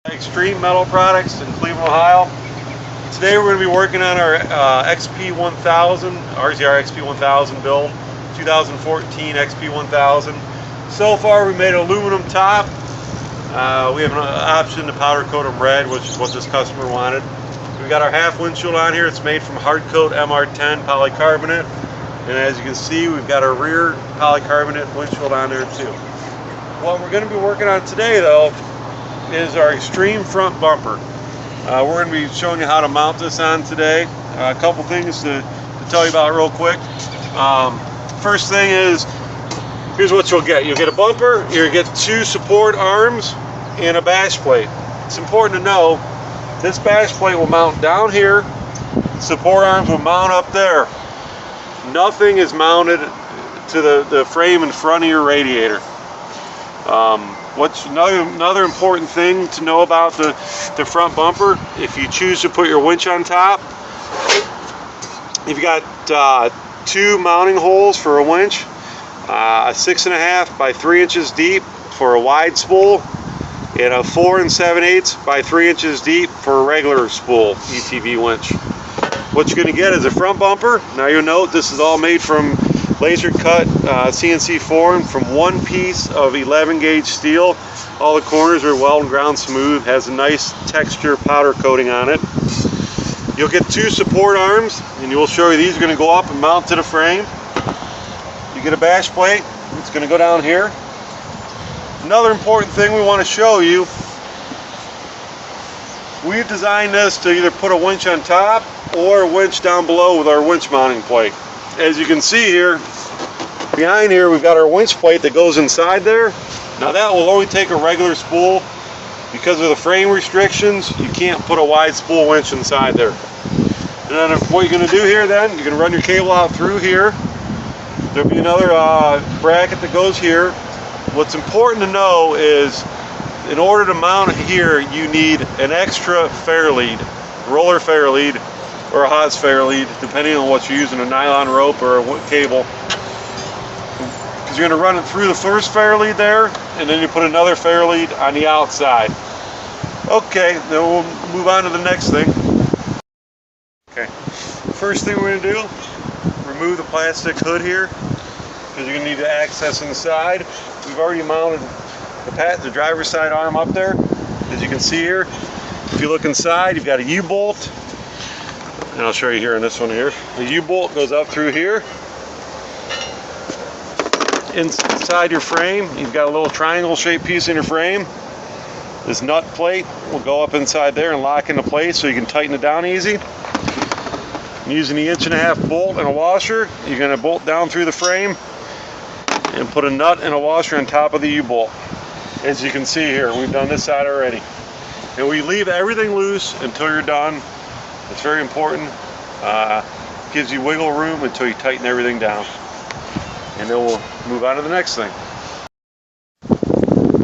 Xtreme metal products in Cleveland, Ohio. Today we're going to be working on our XP1000, RZR XP1000 build, 2014 XP1000. So far we made an aluminum top. We have an option to powder coat them red, which is what this customer wanted. We got our half windshield on here. It's made from hard coat MR10 polycarbonate. And as you can see, we've got our rear polycarbonate windshield on there too. What we're going to be working on today though is our Xtreme front bumper. We're going to be showing you how to mount this on today. A couple things to tell you about real quick. First thing is, here's what you'll get. You'll get a bumper, you'll get two support arms, and a bash plate. It's important to know this bash plate will mount down here, support arms will mount up there. Nothing is mounted to the frame in front of your radiator. What's another important thing to know about the front bumper, if you choose to put your winch on top, you've got two mounting holes for a winch, a 6.5 by 3 inches deep for a wide spool, and a 4 7/8 by 3 inches deep for a regular spool ETV winch. What you're going to get is a front bumper. Now you'll note this is all made from laser cut CNC form from one piece of 11 gauge steel. All the corners are weld and ground smooth, has a nice texture powder coating on it. You'll get two support arms, and we'll show you these are going to go up and mount to the frame. You get a bash plate, it's going to go down here. Another important thing we want to show you, we've designed this to either put a winch on top or a winch down below with our winch mounting plate. As you can see here, behind here we've got our winch plate that goes inside there. Now that will only take a regular spool. Because of the frame restrictions, you can't put a wide spool winch inside there. And then what you're going to do here then, you're going to run your cable out through here. There'll be another bracket that goes here. What's important to know is, in order to mount it here, you need an extra fair lead, roller fair lead, or a Haas fair lead, depending on what you're using, a nylon rope or a cable. Because you're going to run it through the first fair lead there, and then you put another fair lead on the outside. Okay, then we'll move on to the next thing. Okay, first thing we're going to do, remove the plastic hood here, because you're going to need to access inside. We've already mounted the driver's side arm up there. As you can see here, if you look inside, you've got a U-bolt. And I'll show you here in this one here. The U-bolt goes up through here. Inside your frame, you've got a little triangle shaped piece in your frame. This nut plate will go up inside there and lock into place so you can tighten it down easy. And using the 1.5-inch bolt and a washer, you're going to bolt down through the frame and put a nut and a washer on top of the U-bolt. As you can see here, we've done this side already. And we leave everything loose until you're done. It's very important. Gives you wiggle room until you tighten everything down. And then we'll move on to the next thing.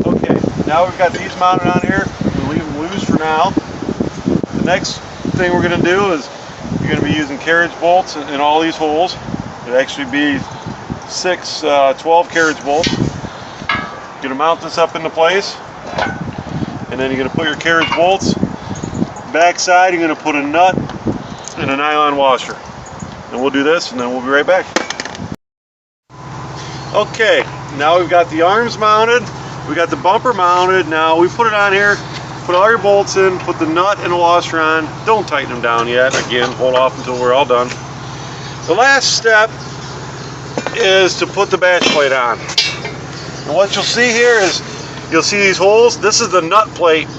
Okay, now we've got these mounted on here. We'll leave them loose for now. The next thing we're going to do is you're going to be using carriage bolts in all these holes. It'll actually be 12 carriage bolts. You're going to mount this up into place. And then you're going to put your carriage bolts. Back side, you're going to put a nut and a nylon washer. And we'll do this, and then we'll be right back. Okay, now we've got the arms mounted, we got the bumper mounted. Now we put it on here, put all your bolts in, put the nut and the washer on. Don't tighten them down yet. Again, hold off until we're all done. The last step is to put the bash plate on. And what you'll see here is, you'll see these holes. This is the nut plate.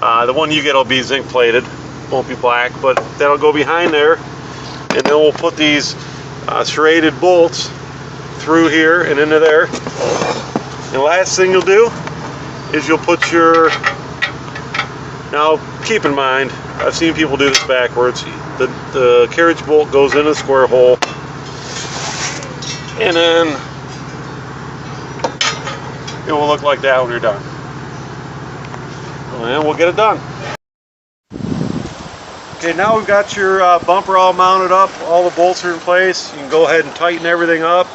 The one you get will be zinc plated, won't be black, but that'll go behind there. And then we'll put these serrated bolts through here and into there. And the last thing you'll do is you'll put your, now keep in mind, I've seen people do this backwards. The carriage bolt goes in a square hole, and then it will look like that when you're done. And we'll get it done. Okay, now we've got your bumper all mounted up, all the bolts are in place. You can go ahead and tighten everything up.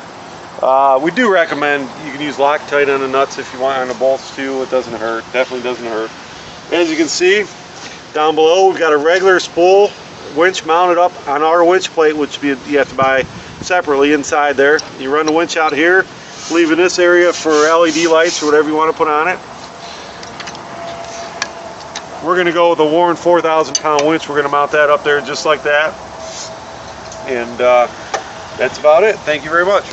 We do recommend you can use Loctite on the nuts if you want, on the bolts too. It doesn't hurt, definitely doesn't hurt. As you can see, down below we've got a regular spool winch mounted up on our winch plate, which you have to buy separately inside there. You run the winch out here, leaving this area for LED lights or whatever you want to put on it. We're going to go with a Warren 4,000 pound winch. We're going to mount that up there just like that. And that's about it. Thank you very much.